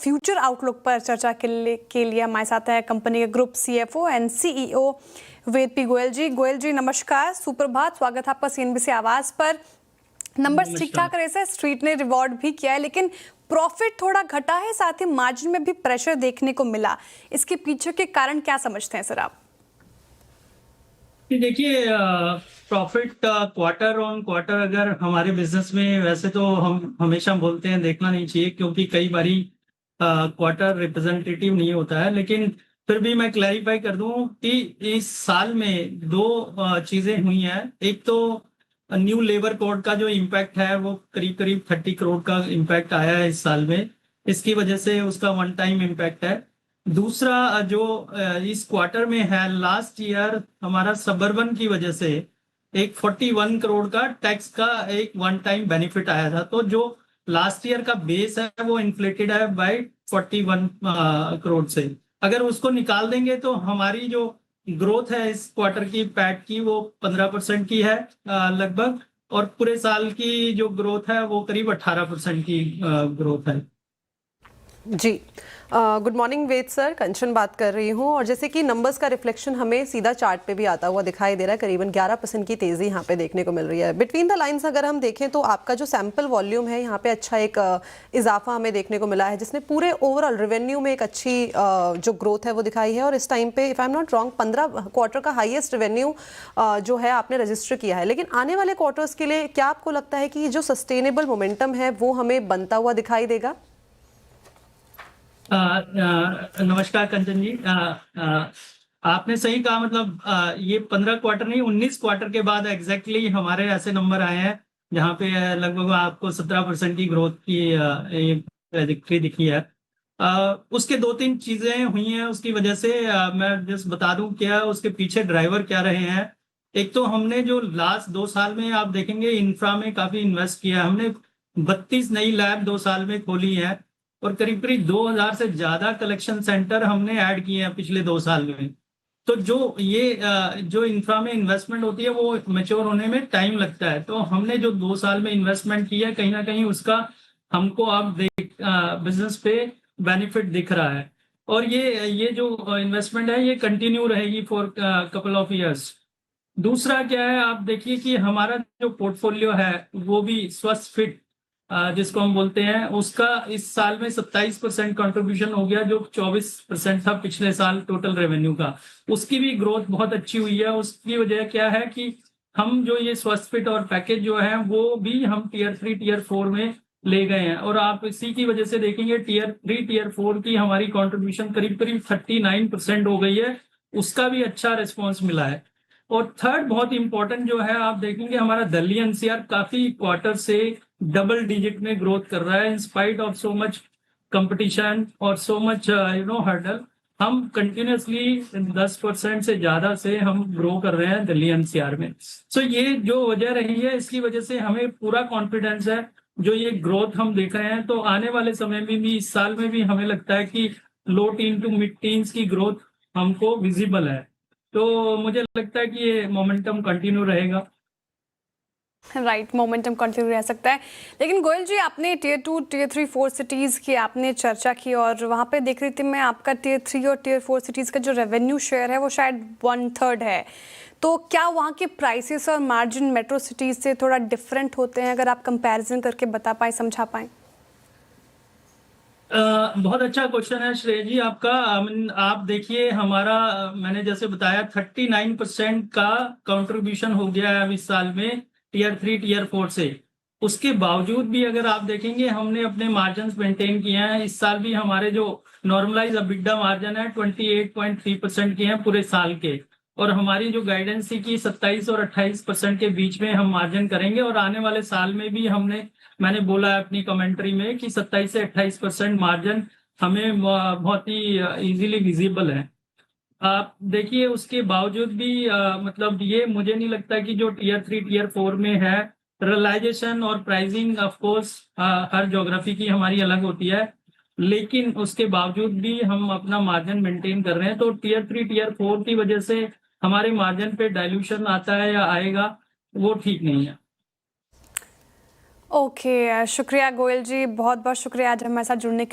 Future outlook पर चर्चा के लिए हमारे साथ है कंपनी के group CFO and CEO Ved P Goyal ji. Goyal ji नमस्कार, सुप्रभात, स्वागत है आपका CNBC आवाज पर। नंबर्स ठीक ठाक रहे से स्ट्रीट ने रिवॉर्ड भी किया है, लेकिन प्रॉफिट थोड़ा घटा है, साथ ही मार्जिन में भी प्रेशर देखने को मिला। इसके पीछे के कारण क्या समझते हैं सर आप? देखिए, प्रॉफिट क्वार्टर ऑन क्वार्टर अगर हमारे बिजनेस में, वैसे तो हम हमेशा बोलते हैं देखना नहीं चाहिए, क्योंकि कई बारी क्वार्टर रिप्रेजेंटेटिव नहीं होता है। लेकिन फिर भी मैं क्लैरिफाई कर दूं कि इस साल में दो चीजें हुई हैं। एक तो न्यू लेबर कोड का जो इम्पैक्ट है वो करीब करीब 30 करोड़ का इम्पैक्ट आया है इस साल में। इसकी वजह से उसका वन टाइम इम्पैक्ट है। दूसरा जो इस क्वार्टर में है, लास्ट ईयर हमारा सबर्बन की वजह से एक 41 करोड़ का टैक्स का एक वन टाइम बेनिफिट आया था। तो जो लास्ट ईयर का बेस है वो इन्फ्लेटेड है बाय 41 करोड़ से। अगर उसको निकाल देंगे तो हमारी जो ग्रोथ है इस क्वार्टर की पैट की वो 15% की है लगभग, और पूरे साल की जो ग्रोथ है वो करीब 18% की ग्रोथ है। जी, गुड मॉर्निंग वेद सर, कंचन बात कर रही हूँ। और जैसे कि नंबर्स का रिफ्लेक्शन हमें सीधा चार्ट पे भी आता हुआ दिखाई दे रहा है, करीबन 11% की तेज़ी यहाँ पे देखने को मिल रही है। बिटवीन द लाइंस अगर हम देखें तो आपका जो सैंपल वॉल्यूम है यहाँ पे अच्छा एक इजाफा हमें देखने को मिला है, जिसने पूरे ओवरऑल रेवेन्यू में एक अच्छी जो ग्रोथ है वो दिखाई है। और इस टाइम पे if I am not wrong 15 quarter का हाइएस्ट रेवेन्यू जो है आपने रजिस्टर किया है। लेकिन आने वाले क्वार्टर्स के लिए क्या आपको लगता है कि जो सस्टेनेबल मोमेंटम है वो हमें बनता हुआ दिखाई देगा? नमस्कार कंचन जी। आपने सही कहा। मतलब ये 15 क्वार्टर नहीं, 19 क्वार्टर के बाद एग्जैक्टली हमारे ऐसे नंबर आए हैं जहाँ पे लगभग आपको 17% की ग्रोथ की ट्रेजेक्टरी दिखी है। उसके दो तीन चीजें हुई हैं उसकी वजह से। मैं जस्ट बता दूं क्या उसके पीछे ड्राइवर क्या रहे हैं। एक तो हमने जो लास्ट 2 साल में आप देखेंगे इंफ्रा में काफी इन्वेस्ट किया है। हमने 32 नई लैब 2 साल में खोली है, और करीब करीब 2000 से ज्यादा कलेक्शन सेंटर हमने ऐड किए हैं पिछले 2 साल में। तो जो ये जो इंफ्रा में इन्वेस्टमेंट होती है वो मैच्योर होने में टाइम लगता है। तो हमने जो 2 साल में इन्वेस्टमेंट की है, कहीं ना कहीं उसका हमको अब बिजनेस पे बेनिफिट दिख रहा है। और ये जो इन्वेस्टमेंट है ये कंटिन्यू रहेगी फॉर कपल ऑफ इयर्स। दूसरा क्या है, आप देखिए कि हमारा जो पोर्टफोलियो है वो भी स्वस्थ फिट जिसको हम बोलते हैं, उसका इस साल में 27% कंट्रीब्यूशन हो गया, जो 24% था पिछले साल टोटल रेवेन्यू का। उसकी भी ग्रोथ बहुत अच्छी हुई है। उसकी वजह क्या है कि हम जो ये स्वस्थ फिट और पैकेज जो है वो भी हम टीयर 3 टीयर 4 में ले गए हैं। और आप इसी की वजह से देखेंगे टीयर 3 टीयर 4 की हमारी कंट्रीब्यूशन करीब करीब 39% हो गई है। उसका भी अच्छा रिस्पॉन्स मिला है। और थर्ड बहुत इंपॉर्टेंट जो है, आप देखेंगे हमारा दिल्ली NCR काफी क्वार्टर से डबल डिजिट में ग्रोथ कर रहा है, in spite of so much competition और सो मच हर्डल। हम कंटिन्यूसली 10% से ज्यादा से हम ग्रो कर रहे हैं दिल्ली NCR में। सो ये जो वजह रही है, इसकी वजह से हमें पूरा कॉन्फिडेंस है। जो ये ग्रोथ हम देख रहे हैं, तो आने वाले समय में भी, इस साल में भी हमें लगता है कि लो टीन टू मिड टीन्स की ग्रोथ हमको विजिबल है। तो मुझे लगता है कि ये मोमेंटम कंटिन्यू रहेगा। राइट, मोमेंटम कंटिन्यू रह सकता है। लेकिन गोयल जी, आपने टीयर 2 टीयर 3 4 सिटीज़ की आपने चर्चा की, और वहाँ पे देख रही थी मैं आपका टीयर 3 और टीयर 4 सिटीज़ का जो रेवेन्यू शेयर है वो शायद 1/3 है। तो क्या वहाँ के प्राइसेस और मार्जिन मेट्रो सिटीज़ से थोड़ा डिफरेंट होते हैं? अगर आप कंपैरिजन करके बता पाएँ, समझा पाएँ। बहुत अच्छा क्वेश्चन है श्रेय जी आपका। आप देखिए हमारा, मैंने जैसे बताया 39% का कंट्रीब्यूशन हो गया है अब इस साल में टीयर 3 टीयर 4 से। उसके बावजूद भी अगर आप देखेंगे हमने अपने मार्जिन मेंटेन किए हैं। इस साल भी हमारे जो नॉर्मलाइज अबिडा मार्जिन है 28.3% के हैं पूरे साल के। और हमारी जो गाइडेंस थी कि 27 और 28% के बीच में हम मार्जिन करेंगे। और आने वाले साल में भी मैंने बोला है अपनी कमेंट्री में कि 27 से 28% मार्जिन हमें बहुत ही इजीली विजिबल है। आप देखिए उसके बावजूद भी मतलब ये मुझे नहीं लगता कि जो टीयर 3 टीयर 4 में है, रियलाइजेशन और pricing of course her geography की हमारी अलग होती है, लेकिन उसके बावजूद भी हम अपना मार्जिन मेंटेन कर रहे हैं। तो टीयर 3 टीयर 4 की वजह से हमारे मार्जिन पे डाइल्यूशन आता है या आएगा, वो ठीक नहीं है। ओके, शुक्रिया गोयल जी, बहुत बहुत शुक्रिया आज हमारे साथ जुड़ने के लिए।